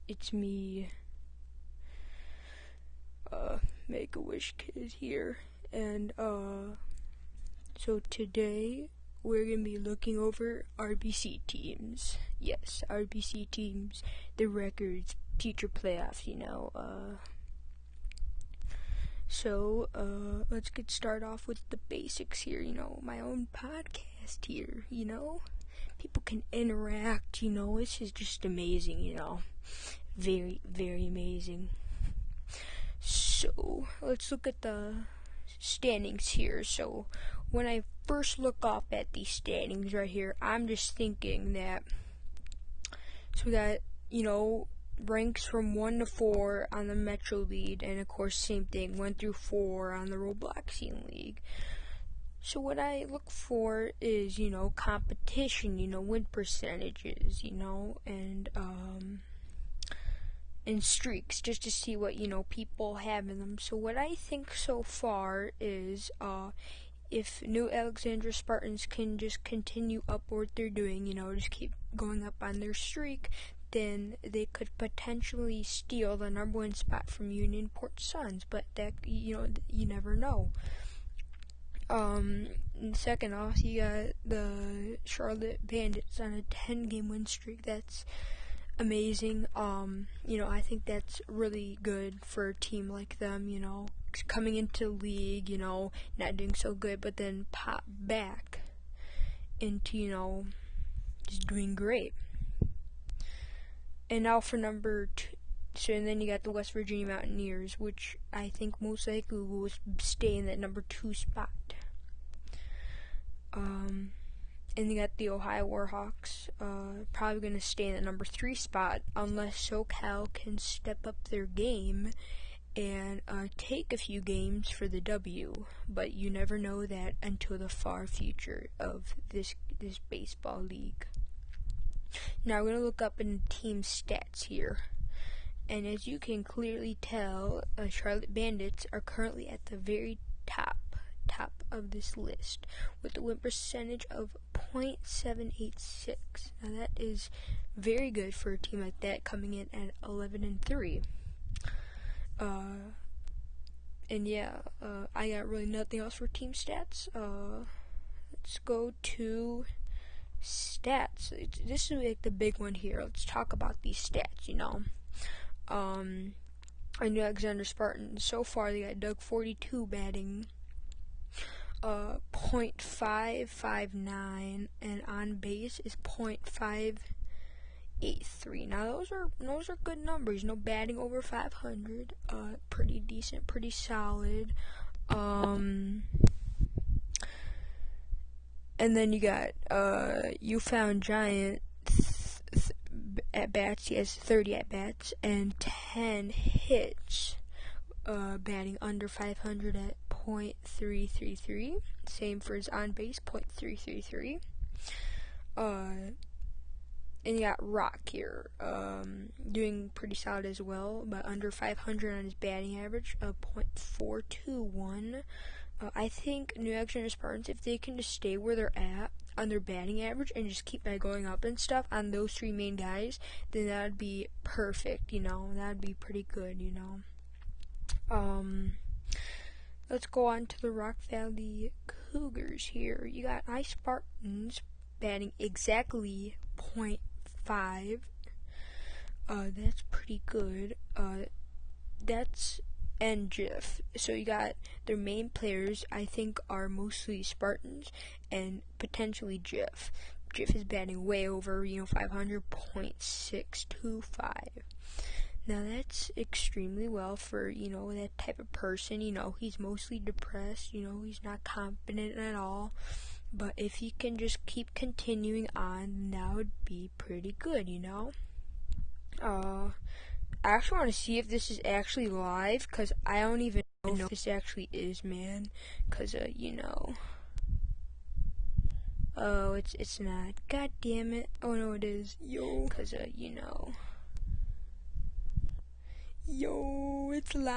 It's me, Make-A-Wish Kid here, and, so today we're gonna be looking over RBC teams. Yes, RBC teams, the records, teacher playoffs, So, let's get started off with the basics here, my own podcast here, People can interact, this is just amazing, Very, very amazing. So, let's look at the standings here. So, when I first look up at these standings right here, I'm just thinking that, so we got, ranks from 1 to 4 on the Metro League, and of course, same thing, 1 through 4 on the Roblox League. So what I look for is, competition, win percentages, and streaks, just to see what, people have in them. So what I think so far is, if New Alexandria Spartans can just continue up what they're doing, just keep going up on their streak, then they could potentially steal the #1 spot from Unionport Suns, but that, you never know. Second off, you got the Charlotte Bandits on a 10-game win streak. That's amazing. I think that's really good for a team like them, coming into league, not doing so good, but then pop back into, just doing great. And now for number 2. So, and then you got the West Virginia Mountaineers, which I think most likely will stay in that number 2 spot. And you got the Ohio Warhawks, probably going to stay in the number 3 spot unless SoCal can step up their game and take a few games for the W. But you never know that until the far future of this baseball league. Now we're going to look up in team stats here. And as you can clearly tell, Charlotte Bandits are currently at the very top of this list with a win percentage of .786. Now that is very good for a team like that, coming in at 11-3. I got really nothing else for team stats. Let's go to stats. This is like the big one here. Let's talk about these stats. Our New Alexander Spartans, so far they got Doug 42 batting .559, and on base is .583. Now those are good numbers. Batting over 500, pretty decent, pretty solid. And then you got You Found Giant at bats. He has 30 at bats and 10 hits. Batting under 500 at .333. Same for his on base, .333. And you got Rock here, doing pretty solid as well, but under 500 on his batting average, .421. I think New Alexandria Spartans, if they can just stay where they're at on their batting average and just keep going up and stuff on those 3 main guys, then that'd be perfect. That'd be pretty good. Let's go on to the Rock Valley Cougars here. You got Spartans batting exactly .5. That's pretty good. And GIF. So you got their main players, I think, are mostly Spartans and potentially GIF. GIF is batting way over, 500, .625. Now that's extremely well for, that type of person. He's mostly depressed, he's not confident at all. But if he can just keep continuing on, that would be pretty good, I actually want to see if this is actually live, because I don't even know if this actually is, man. Because, oh, it's not. God damn it. Oh, no, it is. Yo. Because, Yo, it's live.